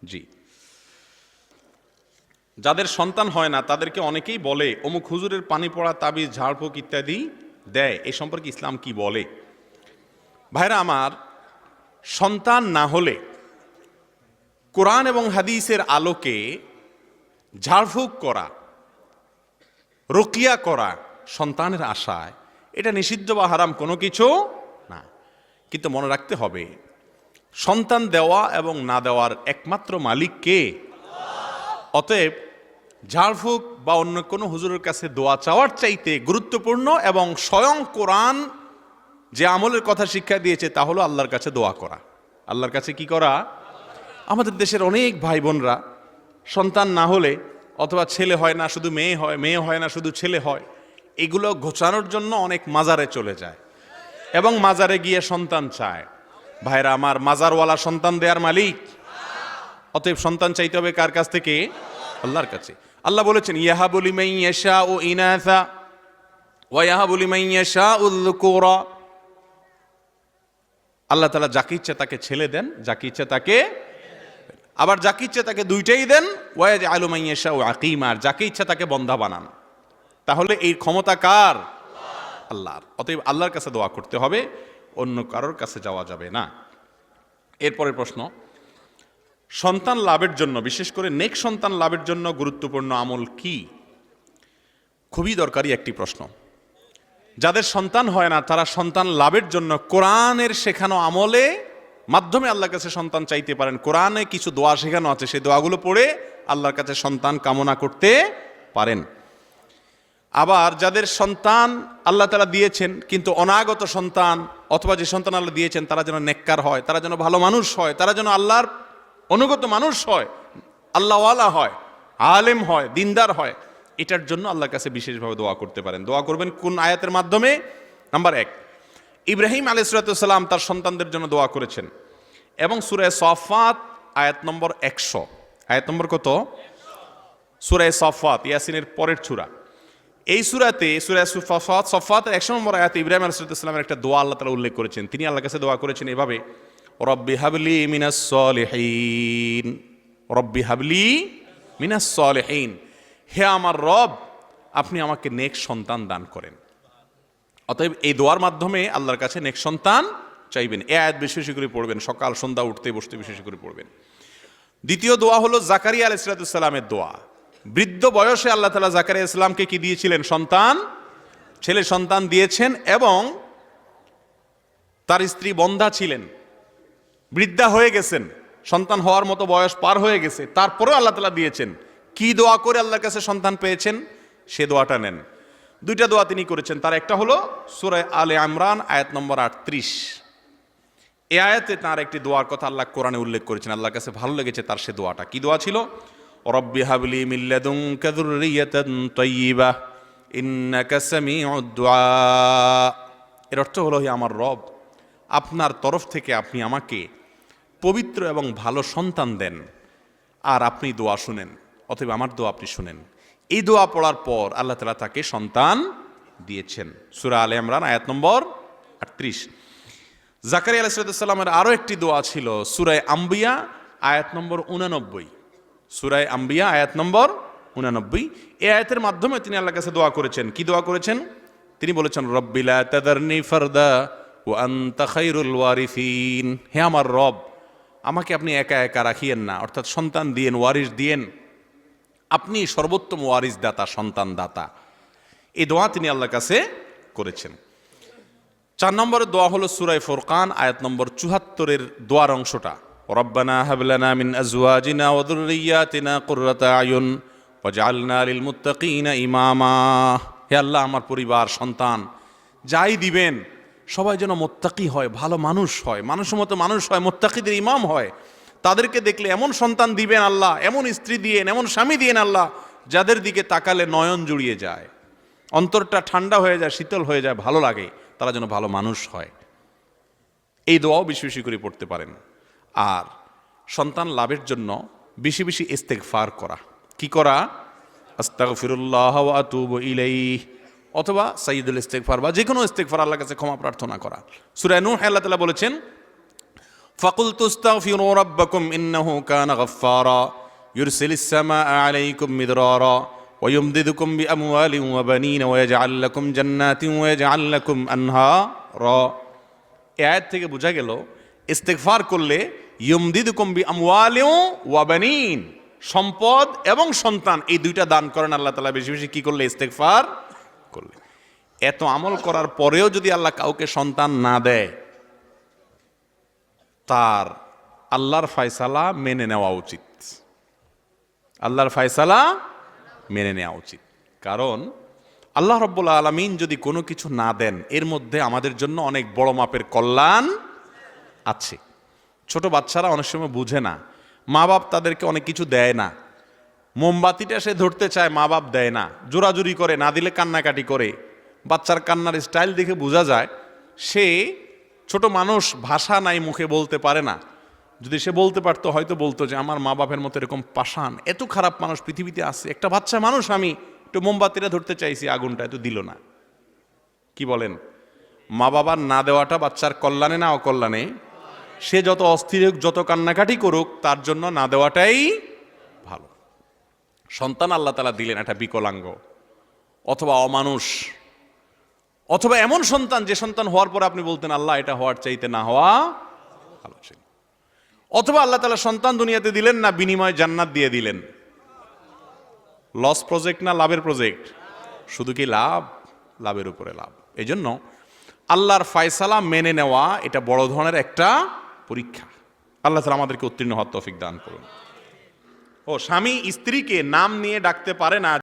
জি, যাদের সন্তান হয় না তাদেরকে অনেকেই বলে অমুক হুজুরের পানি পড়া, তাবিজ, ঝাড়ফুঁক ইত্যাদি দেয়, এ সম্পর্কে ইসলাম কি বলে? ভাইরা আমার, সন্তান না হলে কোরআন এবং হাদিসের আলোকে ঝাড়ফুঁক করা, রুকিয়া করা সন্তানের আশায়, এটা নিষিদ্ধ বা হারাম কোনো কিছু না। কিন্তু মনে রাখতে হবে, সন্তান দেওয়া এবং না দেওয়ার একমাত্র মালিক কে? অতএব ঝাড়ফুঁক বা অন্য কোনো হুজুরের কাছে দোয়া চাওয়ার চাইতে গুরুত্বপূর্ণ এবং স্বয়ং কোরআন যে আমলের কথা শিক্ষা দিয়েছে তা হলো আল্লাহর কাছে দোয়া করা। আল্লাহর কাছে কি করা? আমাদের দেশের অনেক ভাই বোনরা সন্তান না হলে, অথবা ছেলে হয় না শুধু মেয়ে হয়, মেয়ে হয় না শুধু ছেলে হয়, এগুলো ঘোচানোর জন্য অনেক মাজারে চলে যায় এবং মাজারে গিয়ে সন্তান চায়। ভাইরা আমার, মাজারওয়ালা সন্তান দেয়ার মালিক। অতএব সন্তান চাইতে হবে কার কাছ থেকে? আল্লাহর কাছে। আল্লাহ বলেছেন, ইয়াহাবু লিমান ইয়াশাউ ইনাসা ওয়া ইয়াহাবু লিমান ইয়াশাউ যুকুরা। আল্লাহ তাআলা যাকে ইচ্ছে তাকে ছেলে দেন, যাকে ইচ্ছে তাকে, আবার যাকে ইচ্ছে তাকে দুইটাই দেন। ওয়া ইয়াজআলু মান ইয়াশাউ আকিমা, যাকে ইচ্ছে তাকে বন্ধা বানান। তাহলে এই ক্ষমতা কার? আল্লাহর। অতএব আল্লাহর কাছে দোয়া করতে হবে, অন্য কারোর কাছে যাওয়া যাবে না। এরপরের প্রশ্ন, সন্তান লাভের জন্য, বিশেষ করে নেক সন্তান লাভের জন্য গুরুত্বপূর্ণ আমল কি? খুবই দরকারি একটি প্রশ্ন। যাদের সন্তান হয় না তারা সন্তান লাভের জন্য কোরআনের শেখানো আমলে মাধ্যমে আল্লাহর কাছে সন্তান চাইতে পারেন। কোরআনে কিছু দোয়া শেখানো আছে, সেই দোয়াগুলো পড়ে আল্লাহর কাছে সন্তান কামনা করতে পারেন। আবার যাদের সন্তান আল্লাহ তাআলা দিয়েছেন কিন্তু অনাগত সন্তান, অথবা যে সন্তান আল্লাহ দিয়েছেন তারা যেন নেককার হয়, তারা যেন ভালো মানুষ হয়, তারা যেন আল্লাহর অনুগত মানুষ হয়, আল্লাহওয়ালা হয়, আলেম হয়, দিনদার হয়, এটার জন্য আল্লাহর কাছে বিশেষভাবে দোয়া করতে পারেন। দোয়া করবেন কোন আয়াতের মাধ্যমে? নাম্বার 1, ইব্রাহিম আলাইহিস সালাম তার সন্তানদের জন্য দোয়া করেছেন এবং সূরা সাফফাত আয়াত নম্বর 100, আয়াত নম্বর কত? সূরা সাফফাত, ইয়াসিনের পরের সূরা। এই সূরাতে, সূরা সাফফাতের 100 নম্বর আয়াতে ইব্রাহিম আলাইহিস সালামের একটা দোয়া আল্লাহ তাআলা উল্লেখ করেছেন। তিনি আল্লাহর কাছে দোয়া করেছেন এভাবে, রব্বি হাবলি মিনাস সলিহিন, রব্বি হাবলি মিনাস সলিহিন, হে আমার রব আপনি আমাকে নেক সন্তান দান করেন। অতএব এই দোয়ার মাধ্যমে আল্লাহর কাছে নেক সন্তান চাইবেন। এই আয়াত বেশি বেশি করে পড়বেন, সকাল সন্ধ্যা উঠতে বসতে বেশি বেশি করে পড়বেন। দ্বিতীয় দোয়া হলো জাকারিয়া আলাইহিস সালামের দোয়া। বৃদ্ধ বয়সে আল্লাহ তাআলা জাকারিয়া ইসলামকে কি দিয়েছিলেন? সন্তান, ছেলে সন্তান দিয়েছেন এবং তার স্ত্রী বন্ধা ছিলেন, বৃদ্ধা হয়ে গেছেন, সন্তান হওয়ার মতো বয়স পার হয়ে গেছে, তারপরেও আল্লাহ তাআলা দিয়েছেন। কি দোয়া করে আল্লাহর কাছে সন্তান পেয়েছেন সে দোয়াটা নেন। দুইটা দোয়া তিনি করেছেন, তার একটা হলো সূরা আলে ইমরান আয়াত নম্বর 38। এই আয়াতে তার একটি দোয়ার কথা আল্লাহ কোরআনে উল্লেখ করেছেন, আল্লাহর কাছে ভালো লেগেছে তার সে দোয়াটা। কি দোয়া ছিল? রব্বি হাবলি মিন লাদুনকা যুররিয়াতান তাইয়্যিবাহ ইন্নাকা সামিউদ দুআ। এর অর্থ হলো, হে আমার রব, আপনার তরফ থেকে আপনি আমাকে পবিত্র এবং ভালো সন্তান দেন আর আপনি দোয়া শুনেন, অতএব আমার দোয়া আপনি শুনেন। এই দোয়া পড়ার পর আল্লাহ তাআলা তাকে সন্তান দিয়েছেন। সূরা আলে ইমরান আয়াত নম্বর 38। জাকারিয়া আলাইহিস সালামের আরো একটি দোয়া ছিল সূরা আম্বিয়া আয়াত নম্বর 89। সূরা আম্বিয়া আয়াত নম্বর 89, এই আয়াতের মাধ্যমে তিনি আল্লাহর কাছে দোয়া করেছেন। কি দোয়া করেছেন? তিনি বলেছেন, রব্বি লা তাযারনি ফারদা ওয়া আনতা খায়রুল ওয়ারিসিন, হে আমার রব আমাকে আপনি একা একা রাখিয়েন না, অর্থাৎ সন্তান দিয়েন, ওয়ারিস দিয়েন, আপনি সর্বোত্তম ওয়ারিস দাতা, সন্তান দাতা। এই দোয়া তিনি আল্লাহর কাছে করেছেন। 4 নম্বরের দোয়া হলো সূরা ফুরকান আয়াত নম্বর 74-এর দোয়ার অংশটা, রব্বানা হাব লানা মিন আজওয়াজিনা ওয়া যুররিয়াতিনা কুররাতা আয়ুন ওয়াজআলনা লিল মুত্তাকিনা ইমামা। হে আল্লাহ, আমার পরিবার, সন্তান যাই দিবেন সবাই যেন মুত্তাকি হয়, ভালো মানুষ হয়, মানুষের মতো মানুষ হয়, মুত্তাকিদের ইমাম হয়। তাদেরকে দেখলে এমন সন্তান দিবেন আল্লাহ, এমন স্ত্রী দিয়েন, এমন স্বামী দিয়েন আল্লাহ, যাদের দিকে তাকালে নয়ন জুড়িয়ে যায়, অন্তরটা ঠান্ডা হয়ে যায়, শীতল হয়ে যায়, ভালো লাগে, তারা যেন ভালো মানুষ হয়। এই দোয়াও বেশি বেশি করে পড়তে পারেন। আর সন্তান লাভের জন্য বেশি বেশি ইস্তেগফার করা। কি করা? আস্তাগফিরুল্লাহ ওয়া আতুবু ইলাইহি, অথবা সাইয়্যিদুল ইস্তেগফার বা যে কোনো ইস্তেগফার, আল্লাহর কাছে ক্ষমা প্রার্থনা করা। সূরা নূহ আল্লাহ তাআলা বলেছেন, ফাকুলতু আস্তাগফিরু রাব্বাকুম ইন্নাহু কানা গাফফারা ইউরসিলিস সামাআ আলাইকুম মিদরারা ওয়া ইউমদিদুকুম বিআমওয়ালিন ওয়া বানিনা ওয়া ইয়াজআল লাকুম জান্নাতিন ওয়া ইয়াজআল লাকুম আনহারা। এই আয়াত থেকে বোঝা গেল ইস্তেগফার করলে ইউমদিদুকুম বিআমওয়ালিন ওয়া বানিন, সম্পদ এবং সন্তান এই দুইটা দান করেন আল্লাহ তাআলা বেশি বেশি কি করলে? ইস্তেগফার করলে। এত আমল করার পরেও যদি আল্লাহ কাউকে সন্তান না দেয়, তার আল্লাহর ফয়সালা মেনে নেওয়া উচিত। আল্লাহর ফয়সালা মেনে নেওয়া উচিত। কারণ আল্লাহ রাব্বুল আলামিন যদি কোনো কিছু না দেন, এর মধ্যে আমাদের জন্য অনেক বড় মাপের কল্যাণ আছে। ছোট বাচ্চারা অনেক সময় বুঝে না, মা বাপ তাদেরকে অনেক কিছু দেয় না। মোমবাতিটা সে ধরতে চায়, মা বাপ দেয় না, জোরাজুরি করে, না দিলে কান্নাকাটি করে। বাচ্চার কান্নার স্টাইল দেখে বোঝা যায় সে ছোট মানুষ, ভাষা নাই, মুখে বলতে পারে না। যদি সে বলতে পারতো হয়তো বলতো যে আমার মা বাপের মতো এরকম পাষাণ, এত খারাপ মানুষ পৃথিবীতে আছে, একটা বাচ্চা মানুষ আমি একটু মোমবাতিটা ধরতে চাইছি, আগুনটা এত দিল না। কি বলেন? মা বাবার না দেওয়াটা বাচ্চার কল্যাণে না অকল্যাণে? সে যত অস্থির হোক, যত কান্নাকাটি করুক, তার জন্য না দেওয়াটাই ভালো। সন্তান আল্লাহ তাআলা দিলেন একটা বিকলাঙ্গ অথবা অমানুষ, অথবা এমন সন্তান যে সন্তান হওয়ার পর আপনি বলতেন আল্লাহ এটা হওয়ার চাইতে না হওয়া ভালো ছিল। অথবা আল্লাহ তাআলা সন্তান দুনিয়াতে দিলেন না, বিনিময়ে জান্নাত দিয়ে দিলেন। লস প্রজেক্ট না লাভের প্রজেক্ট? শুধু কি লাভ? লাভের উপরে লাভ। এই জন্য আল্লাহর ফয়সালা মেনে নেওয়া এটা বড় ধরনের একটা পরীক্ষা। আল্লাহ তাআলা আমাদেরকে উত্তীর্ণ হওয়ার তৌফিক দান করুন। ও স্বামী স্ত্রীকে নাম নিয়ে ডাকতে পারে না,